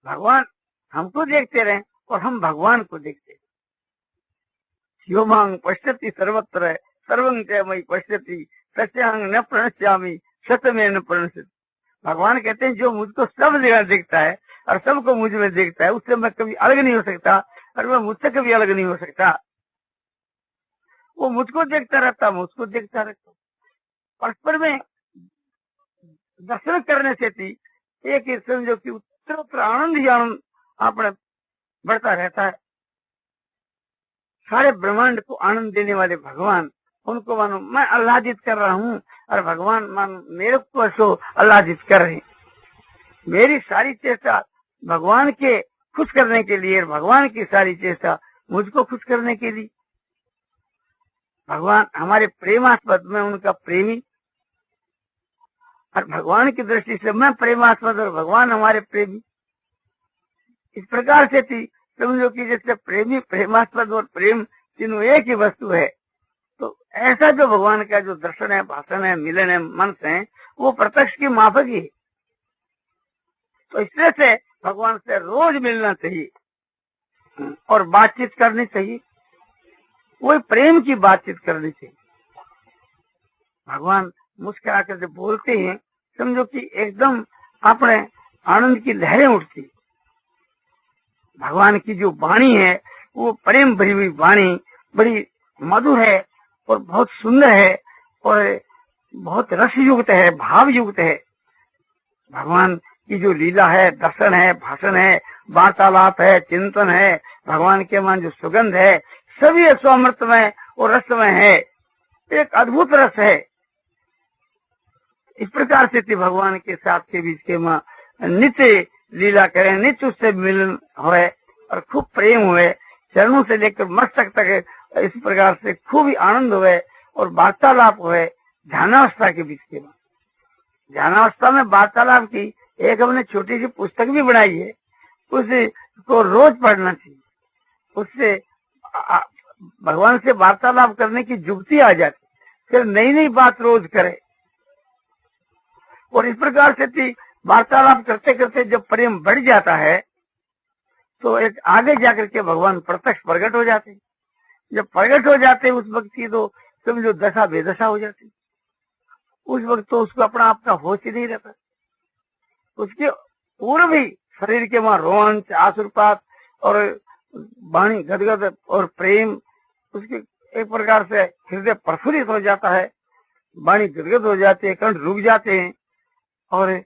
भगवान हमको देखते रहे और हम भगवान को देखते रहे। यो मांग पश्यति सर्वत्र सर्वं च मयि पश्यति तस्यांग न प्रणश्यामि सतमेव न प्रणश्यति। भगवान कहते हैं जो मुझको सब जगह देखता है और सबको मुझ में देखता है, उससे मैं कभी अलग नहीं हो सकता और मैं मुझसे कभी अलग नहीं हो सकता। वो मुझको देखता रहता, मुझको देखता रहता। परस्पर में दर्शन करने से थी एक समझो कि उत्तर आनंद ही आनंद अपने बढ़ता रहता है। सारे ब्रह्मांड को आनंद देने वाले भगवान, उनको मानो मैं आह्लादित कर रहा हूँ और भगवान मानो मेरे को सो आह्लादित कर रहे हैं। मेरी सारी चेष्टा भगवान के खुश करने के लिए, भगवान की सारी चेष्टा मुझको खुश करने के लिए। भगवान हमारे प्रेमास्पद में उनका प्रेमी और भगवान की दृष्टि से मैं प्रेमास्पद और भगवान हमारे प्रेमी। इस प्रकार से थी समझो कि जैसे प्रेमी प्रेमास्पद और प्रेम तीनों एक ही वस्तु है, तो ऐसा जो भगवान का जो दर्शन है, भाषण है, मिलन है, मंच है, वो प्रत्यक्ष की माफक ही है। तो इसलिए से भगवान से रोज मिलना चाहिए और बातचीत करनी चाहिए, वही प्रेम की बातचीत करनी चाहिए। भगवान मुस्कुरा कर जब बोलते हैं समझो कि एकदम अपने आनंद की लहरें उठती। भगवान की जो वाणी है वो प्रेम भरी हुई वाणी बड़ी मधुर है और बहुत सुंदर है और बहुत रस युक्त है, भाव युक्त है। भगवान की जो लीला है, दर्शन है, भाषण है, वार्तालाप है, चिंतन है, भगवान के मन जो सुगंध है, सभी स्वामृतमय और रसमय है, एक अद्भुत रस है। इस प्रकार से भगवान के साथ के बीच के माँ नित्य लीला करें, नित्य उससे मिलन होए और खूब प्रेम हुए, चरणों से लेकर मस्तक तक इस प्रकार से खूब ही आनंद हुए और वार्तालाप हुए। ध्यानावस्था के बीच के माँ, ध्यानावस्था में वार्तालाप की एक हमने छोटी सी पुस्तक भी बनाई है, उसको रोज पढ़ना चाहिए। उससे भगवान से वार्तालाप करने की जुगती आ जाती, फिर नई नई बात रोज करे। और इस प्रकार से वार्तालाप करते करते जब प्रेम बढ़ जाता है तो एक आगे जाकर के भगवान प्रत्यक्ष प्रकट हो जाते। जब प्रकट हो जाते उस वक्त की तो समझो दशा बेदशा हो जाती। उस वक्त तो उसको अपना आपका होश ही नहीं रहता। उसके पूर्व ही शरीर के वहां रोमांच, आसुरपात और वाणी गदगद और प्रेम, उसके एक प्रकार से हृदय प्रफुल्लित हो जाता है, वाणी गदगद हो जाती है, कंठ रुक जाते हैं और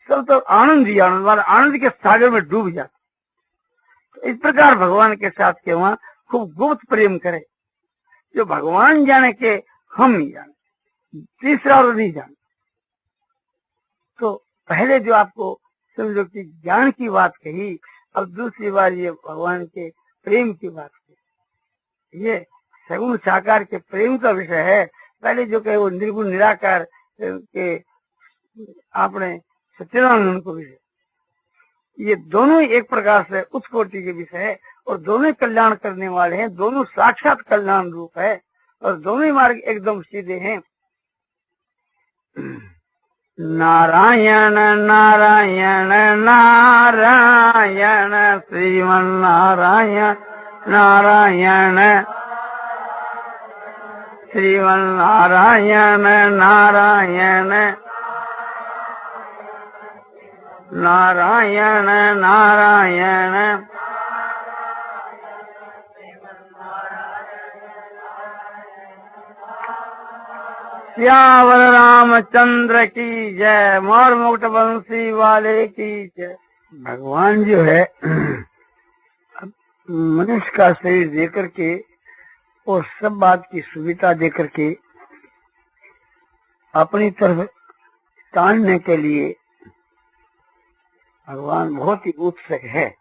सब तो आनंद ही आनंद वाला आनंद के सागर में डूब जाते। तो इस प्रकार भगवान के साथ के वहां खूब गुप्त प्रेम करे, जो भगवान जाने के हम ही जाने, तीसरा और नहीं जाने। तो पहले जो आपको समझो कि ज्ञान की बात कही, अब दूसरी बार ये भगवान के प्रेम की बात कही। ये सगुण साकार के प्रेम का विषय है। पहले जो कहे वो निर्गुण निराकार के आपने सच्चिदानंद को विषय, ये दोनों एक प्रकार से उच्च कोटि के विषय है और दोनों कल्याण करने वाले हैं, दोनों साक्षात कल्याण रूप है और दोनों ही मार्ग एकदम सीधे हैं। नारायण नारायण नारायण श्रीमन नारायण नारायण श्रीमन नारायण नारायण नारायण नारायण श्यावर रामचंद्र की जय, मोर मुकुट बंसी वाले की जय। भगवान जो है मनुष्य का शरीर देकर के और सब बात की सुविधा देकर के अपनी तरफ तानने के लिए भगवान बहुत ही उत्सुक है।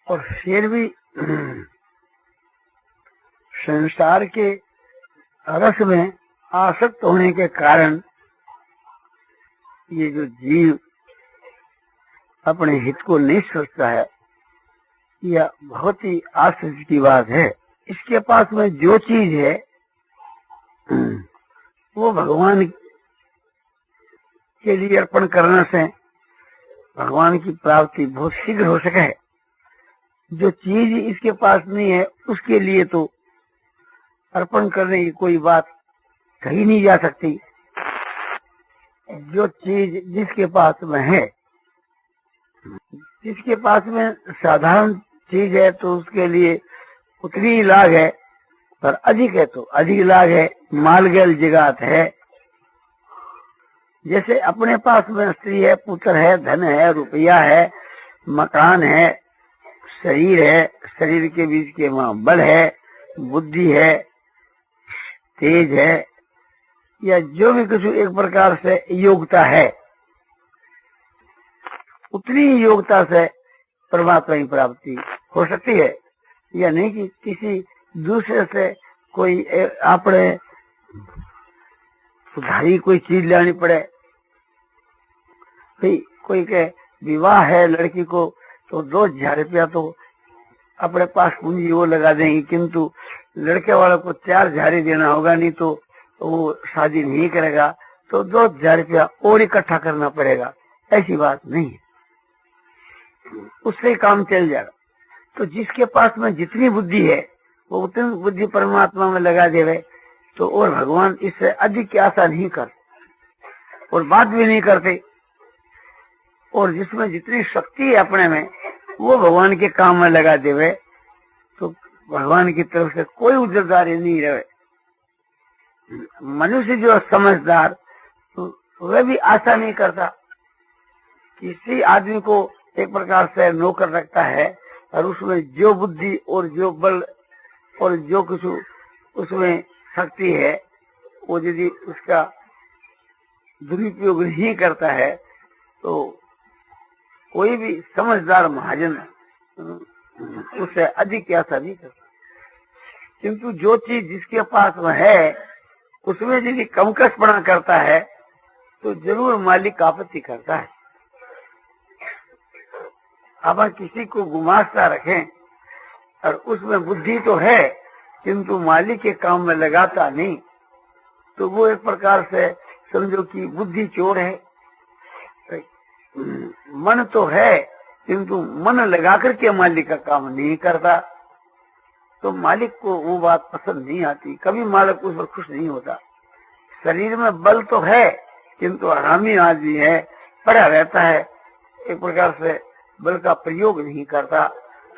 और फिर भी संसार के रस में आसक्त होने के कारण ये जो जीव अपने हित को नहीं सोचता है, यह बहुत ही आश्चर्य की बात है। इसके पास में जो चीज है वो भगवान के लिए अर्पण करने से भगवान की प्राप्ति बहुत शीघ्र हो सके। जो चीज इसके पास नहीं है उसके लिए तो अर्पण करने की कोई बात कही नहीं जा सकती। जो चीज जिसके पास में है, जिसके पास में साधारण चीज है तो उसके लिए उतनी ही लाग है, पर अधिक है तो अधिक लाग है। मालगल जगात है। जैसे अपने पास में स्त्री है, पुत्र है, धन है, रुपया है, मकान है, शरीर है, शरीर के बीच के वहां बल है, बुद्धि है, तेज है, या जो भी कुछ एक प्रकार से योग्यता है, उतनी योग्यता से परमात्मा की प्राप्ति हो सकती है। या नहीं कि किसी दूसरे से कोई अपने उधारी कोई चीज लानी पड़े। कोई के विवाह है लड़की को तो 2,000 रुपया तो अपने पास पूंजी वो लगा देंगे, किंतु लड़के वाले को 4,000 ही देना होगा, नहीं तो वो शादी नहीं करेगा, तो 2,000 रुपया और इकट्ठा करना पड़ेगा। ऐसी बात नहीं है, उससे काम चल जाएगा। तो जिसके पास में जितनी बुद्धि है वो उतनी बुद्धि परमात्मा में लगा देवे तो, और भगवान इससे अधिक की आशा नहीं करते और बात भी नहीं करते। और जिसमें जितनी शक्ति है अपने में वो भगवान के काम में लगा देवे तो भगवान की तरफ से कोई उजरदारी नहीं रहे। मनुष्य जो समझदार तो वह भी आशा नहीं करता। किसी आदमी को एक प्रकार से नौकर रखता है और उसमें जो बुद्धि और जो बल और जो कुछ उसमें शक्ति है वो यदि उसका दुरुपयोग नहीं करता है तो कोई भी समझदार महाजन उससे अधिक की आशा नहीं करता। किंतु जो चीज जिसके पास में है उसमें यदि कमकसपना करता है तो जरूर मालिक आपत्ति करता है। अपन किसी को गुमास्ता रखें और उसमें बुद्धि तो है किंतु मालिक के काम में लगाता नहीं, तो वो एक प्रकार से समझो कि बुद्धि चोर है। मन तो है किंतु मन लगा करके मालिक का काम नहीं करता, तो मालिक को वो बात पसंद नहीं आती। कभी मालिक उस पर खुश नहीं होता। शरीर में बल तो है किंतु हरामी आदमी है, पड़ा रहता है, एक प्रकार से बल का प्रयोग नहीं करता।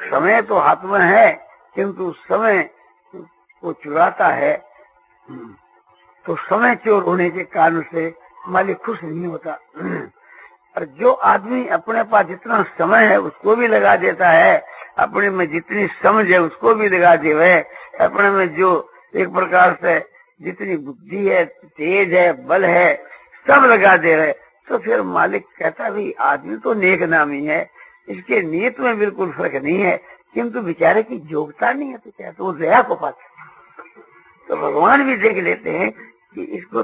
समय तो हाथ में है किंतु समय को चुराता है, तो समय चोर होने के कारण से मालिक खुश नहीं होता। और जो आदमी अपने पास जितना समय है उसको भी लगा देता है, अपने में जितनी समझ है उसको भी लगा देवे, अपने में जो एक प्रकार से जितनी बुद्धि है, तेज है, बल है, सब लगा दे रहे, तो फिर मालिक कहता भी आदमी तो नेक नामी है, इसके नीयत में बिल्कुल फर्क नहीं है, किंतु बेचारे की योग्यता नहीं है, तो क्या तो वो दया को पाते। तो भगवान भी देख लेते हैं कि इसको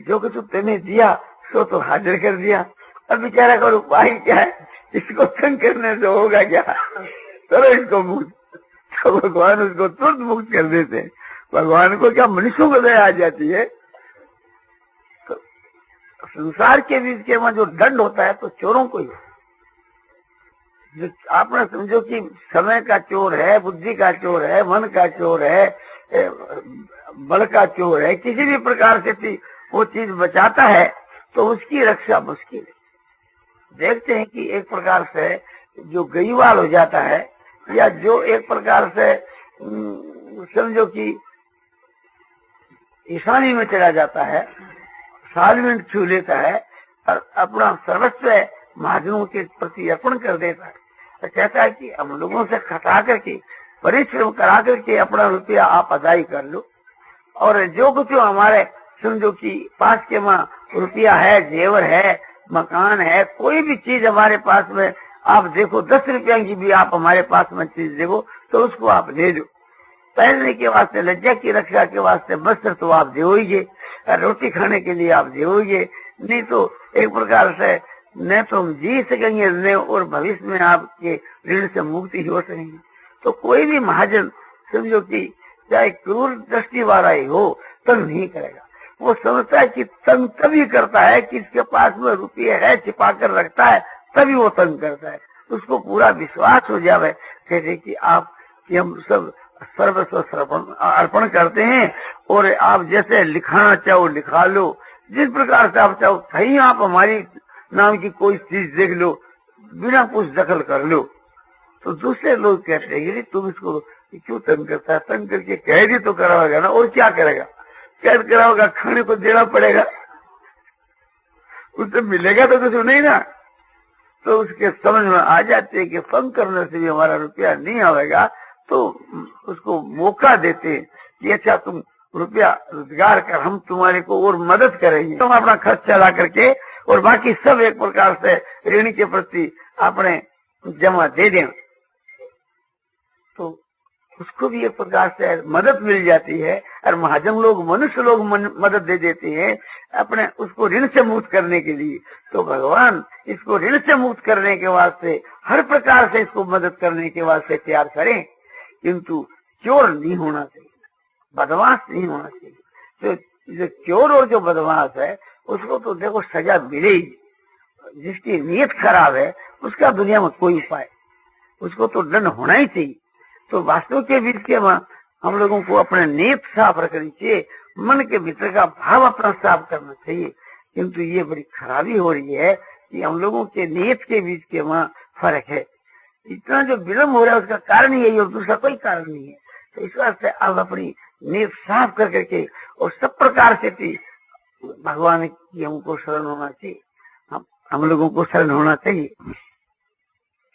जो कुछ तुमने दिया सो तो हाजिर कर दिया, अब बेचारा का उपाय क्या है, इसको तंग करने से होगा क्या, चलो इसको मुक्त। तो भगवान उसको तुरंत मुक्त कर देते हैं। भगवान को क्या मनुष्यों को दया आ जाती है। तो संसार के बीच के वहां जो दंड होता है तो चोरों को ही, जो आपने समझो कि समय का चोर है, बुद्धि का चोर है, मन का चोर है, बल का चोर है, किसी भी प्रकार से वो चीज बचाता है तो उसकी रक्षा मुश्किल है। देखते हैं कि एक प्रकार से जो गईवाल हो जाता है या जो एक प्रकार से समझो कि ईशानी में चला जाता है, सालवेंट छू लेता है और अपना सर्वस्व महाजनों के प्रति अर्पण कर देता है, तो कहता है कि हम लोगों से खटा करके परिश्रम करा करके अपना रुपया आप अदाई कर लो, और जो कुछ हमारे समझो कि पास के वहाँ रुपया है, जेवर है, मकान है, कोई भी चीज हमारे पास में आप देखो, 10 रुपया की भी आप हमारे पास में चीज देखो तो उसको आप दे दो। पहनने के वास्ते, लज्जा की रक्षा के वास्ते वस्त्र तो आप दोगे, रोटी खाने के लिए आप दोगे, नहीं तो एक प्रकार से न तो हम जी सकेंगे न और भविष्य में आपके ऋण से मुक्ति हो सकेंगे। तो कोई भी महाजन समझो कि चाहे क्रूर दृष्टि वाला ही हो तंग नहीं करेगा। वो समझता है कि तंग तभी करता है कि इसके पास में रुपये है, छिपा कर रखता है तभी वो तंग करता है। उसको पूरा विश्वास हो जावे कहते कि आप कि हम सब सर्वस्व अर्पण करते हैं और आप जैसे लिखाना चाहो लिखा लो, जिस प्रकार से आप चाहो कहीं आप हमारी नाम की कोई चीज देख लो, बिना कुछ दखल कर लो। तो दूसरे लोग कहते हैं कि तुम इसको क्यों तंग करता है, तंग करके कैद ही तो कराओगा ना, और क्या करेगा, कैद कराओगा, खाने को देना पड़ेगा, उससे मिलेगा तो कुछ नहीं ना। तो उसके समझ में आ जाते है कि तंग करने से भी हमारा रुपया नहीं आएगा, तो उसको मौका देते कि अच्छा तुम रुपया रोजगार कर, हम तुम्हारे को और मदद करेंगे, तुम अपना खर्च चला करके और बाकी सब एक प्रकार से ऋण के प्रति अपने जमा दे दें। तो उसको भी एक प्रकार से मदद मिल जाती है और महाजन लोग, मनुष्य लोग मदद दे देते हैं अपने उसको ऋण से मुक्त करने के लिए। तो भगवान इसको ऋण से मुक्त करने के वास्ते हर प्रकार से इसको मदद करने के वास्ते तैयार करें, किंतु चोर नहीं होना चाहिए, बदमाश नहीं होना चाहिए। तो जो चोर और जो बदमाश है उसको तो देखो सजा मिलेगी, जिसकी नीयत खराब है उसका दुनिया में कोई उपाय, उसको तो दंड होना ही चाहिए। तो वास्तव के बीच के हम लोगों को अपने नीयत साफ रखनी चाहिए, मन के भीतर का भाव अपना साफ करना चाहिए। किंतु ये बड़ी खराबी हो रही है कि हम लोगों के नीयत के बीच के वहाँ फर्क है। इतना जो विलम्ब हो रहा है उसका कारण यही और दूसरा कोई कारण नहीं है। तो इस वास्ते आप अपनी नीयत साफ कर करके और सब प्रकार से भगवान की हमको शरण होना चाहिए, हम लोगों को शरण होना चाहिए।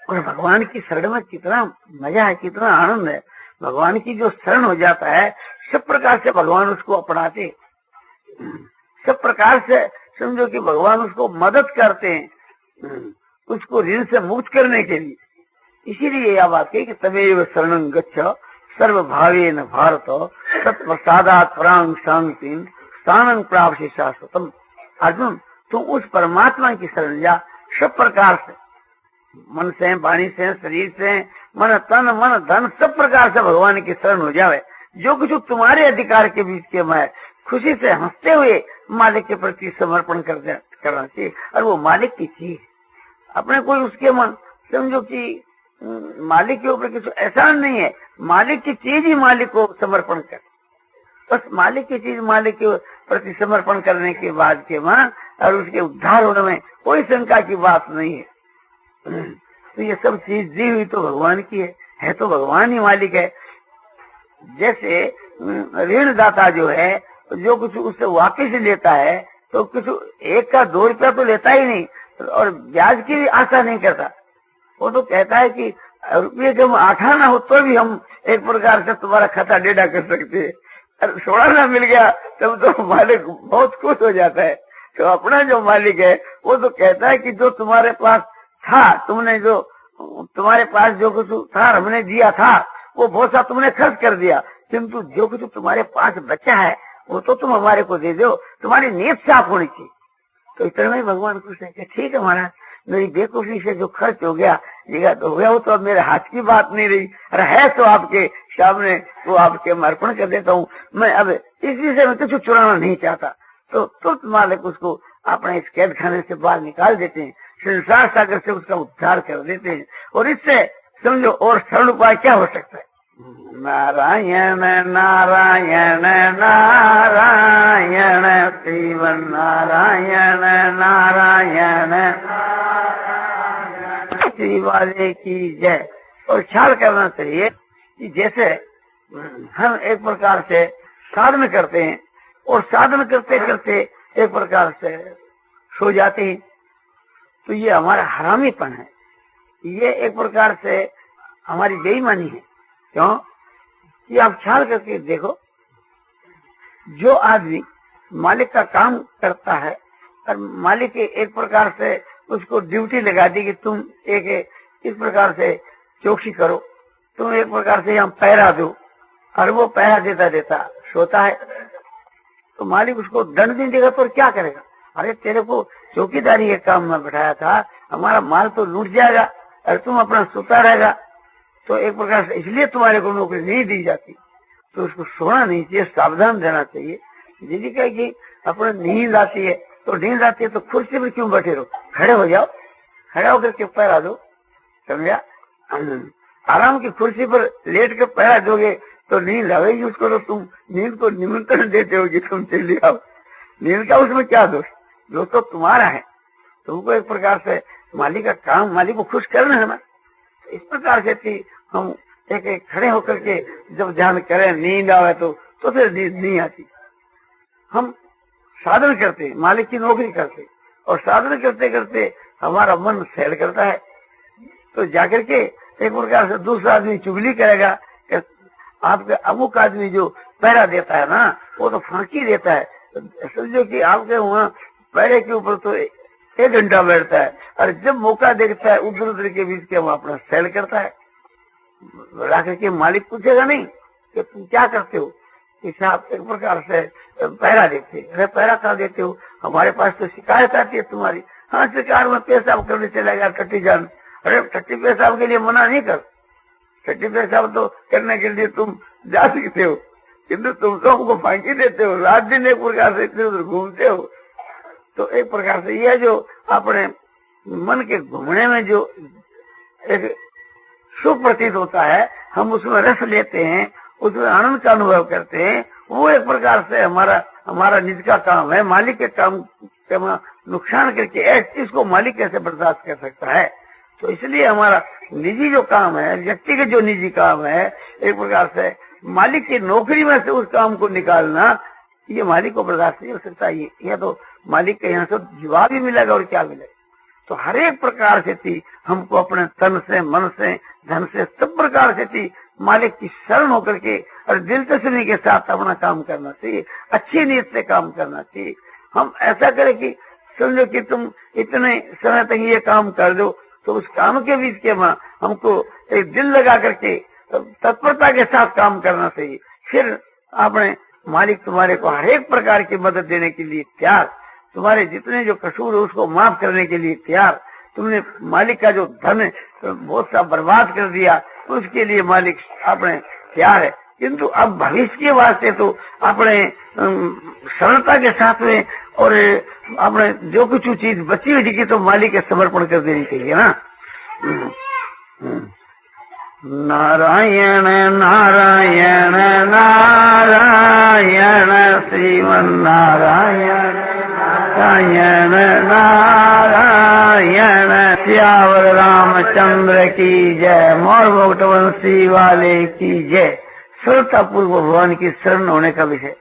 और भगवान की शरण में कितना मजा है, कितना आनंद है। भगवान की जो शरण हो जाता है सब प्रकार से भगवान उसको अपनाते, सब प्रकार से समझो कि भगवान उसको मदद करते हैं उसको ऋण से मुक्त करने के लिए। इसीलिए यह बात है कि तमेव शरणं गच्छ सर्वभावेन भारत तत्प्रसादात् परां शांतिं स्थानं प्राप्स्यसि शाश्वतम्। अर्जुन तुम उस परमात्मा की शरण जा, सब प्रकार से, मन से, वाणी से, शरीर से, मन तन मन धन सब प्रकार से भगवान की शरण हो जावे। जो कुछ तुम्हारे अधिकार के बीच के मैं खुशी से हंसते हुए मालिक के प्रति समर्पण करना चाहिए। और वो मालिक की चीज, अपने कोई उसके मन समझो कि मालिक के ऊपर कुछ एहसान नहीं है, मालिक की चीज ही मालिक को समर्पण कर, बस मालिक की चीज मालिक के प्रति समर्पण करने के बाद के वहां और उसके उद्धार होने में कोई शंका की बात नहीं है। तो ये सब चीज दी हुई तो भगवान की है तो भगवान ही मालिक है। जैसे ऋणदाता जो है जो कुछ उससे वापिस लेता है तो कुछ 1 का 2 रुपया तो लेता ही नहीं और ब्याज की भी आशा नहीं करता। वो तो कहता है कि रुपये के आठा ना हो तो भी हम एक प्रकार से तुम्हारा खाता डेढ़ा कर सकते हैं, और सोना ना मिल गया तब तो मालिक बहुत खुश हो जाता है। तो अपना जो मालिक है वो तो कहता है कि जो तुम्हारे पास था, तुमने जो तुम्हारे पास जो कुछ था हमने दिया था वो बहुत सा तुमने खर्च कर दिया, किंतु जो कुछ तुम्हारे पास बचा है वो तो तुम हमारे को दे दो, तुम्हारी नीयत साफ होनी चाहिए। तो इतना में भगवान खुश है कि ठीक है महाराज, मेरी बेवकूफी से जो खर्च हो गया जगह तो हो गया, वो तो अब मेरे हाथ की बात नहीं रही, अरे है तो आपके सामने, वो आपके अर्पण कर देता हूँ। मैं अब इस विषय में कुछ चुराना नहीं चाहता। तो तुरंत मालिक उसको अपने इस कैद खाने से बाहर निकाल देते हैं, संसार सागर से उसका उद्धार कर देते हैं। और इससे समझो और सरल उपाय क्या हो सकता है? नारायण नारायण नारायण शिव नारायण नारायण श्री वाले की जय। और ख्याल करना चाहिए कि जैसे हम एक प्रकार से साधन करते हैं और साधन करते करते एक प्रकार से सो जाते हैं, तो ये हमारा हरामीपन है, ये एक प्रकार से हमारी बेईमानी है। क्यों कि आप ख्याल करके देखो, जो आदमी मालिक का काम करता है और मालिक एक प्रकार से उसको ड्यूटी लगा दी कि तुम एक इस प्रकार से चौकसी करो, तुम एक प्रकार से यहाँ पहरा दो, और वो पहरा देता देता सोता है, तो मालिक उसको दंड नहीं देगा तो क्या करेगा? अरे तेरे को चौकीदारी के काम में बैठाया था, हमारा माल तो लूट जाएगा और तुम अपना सोता रहेगा। तो एक प्रकार से इसलिए तुम्हारे को नौकरी नहीं दी जाती। तो उसको सोना नहीं चाहिए, सावधान रहना चाहिए। यदि कहे कि अपने नींद आती है तो नींद आती है तो कुर्सी में क्यों बैठे रहो, खड़े हो जाओ, खड़ा होकर के पैरा दो, समझा। आराम की कुर्सी पर लेट कर पैरा दोगे तो नींद आएगी उसको, तो तुम नींद को निमंत्रण देते हो कि तुम चले आओ। नींद का उसमें क्या दोष, दोष तो तुम्हारा है। तुमको एक प्रकार से मालिक का काम, मालिक को खुश करना है ना। इस प्रकार से थी हम एक एक खड़े होकर के जब ध्यान करें, नींद आवे तो फिर नींद नहीं आती। हम साधन करते, मालिक की नौकरी करते, और साधन करते करते हमारा मन सैर करता है, तो जाकर के एक प्रकार से दूसरा आदमी चुगली करेगा कि आपका अमुक आदमी जो पैरा देता है ना, वो तो फांकी देता है। समझो कि आपके वहाँ पैरे के ऊपर तो 1 घंटा बैठता है, और जब मौका देखता है उधर उधर के बीच के वहाँ अपना सैर करता है। राकर के मालिक पूछेगा नहीं कि तुम क्या करते हो, इसे आप एक प्रकार से पैरा देते। अरे पैरा कहाँ देते हो, हमारे पास तो शिकायत आती है तुम्हारी। हाँ, शिकार में पेशाब करने चला गया टट्टी जान। अरे टट्टी पेशाब के लिए मना नहीं कर, टट्टी पेशाब तो करने के लिए तुम जा सकते हो, किंतु तुम तो हमको फांकी देते हो, रात दिन एक प्रकार से इधर उधर घूमते हो। तो एक प्रकार से यह जो अपने मन के घूमने में जो एक सुख प्रतीत होता है, हम उसमें रस लेते हैं, उसमें आनंद का अनुभव करते हैं, वो एक प्रकार से हमारा निज का काम है। मालिक के काम का नुकसान करके इसको मालिक कैसे बर्दाश्त कर सकता है। तो इसलिए हमारा निजी जो काम है, व्यक्ति के जो निजी काम है, एक प्रकार से मालिक की नौकरी में से उस काम को निकालना, ये मालिक को बर्दाश्त नहीं हो सकता। ये तो मालिक के यहाँ से जवाब ही मिलेगा और क्या मिलेगा। तो हर एक प्रकार से थी हमको अपने तन से, मन से, धन से, सब प्रकार से थी मालिक की शरण होकर के और दिलचस्पी के साथ अपना काम करना चाहिए, अच्छी नीयत से काम करना चाहिए। हम ऐसा करें कि समझो कि तुम इतने समय तक ये काम कर दो, तो उस काम के बीच के वहाँ हमको एक दिल लगा करके तत्परता के साथ काम करना चाहिए। फिर आपने मालिक तुम्हारे को हर एक प्रकार की मदद देने के लिए तैयार, तुम्हारे जितने जो कसूर है उसको माफ करने के लिए तैयार। तुमने मालिक का जो धन बहुत सा बर्बाद कर दिया, उसके लिए मालिक अपने तैयार है। किंतु अब भविष्य के वास्ते तो अपने सरलता के साथ में और अपने जो कुछ चीज बची हुई थी तो मालिक के समर्पण कर देनी चाहिए ना। नारायण नारायण नारायण श्रीमन नारायण नारायण नारायण। सियावर रामचंद्र की जय, मोर मोटवंशी वाले की जय। श्रोता पूर्व भगवान की शरण होने का विषय।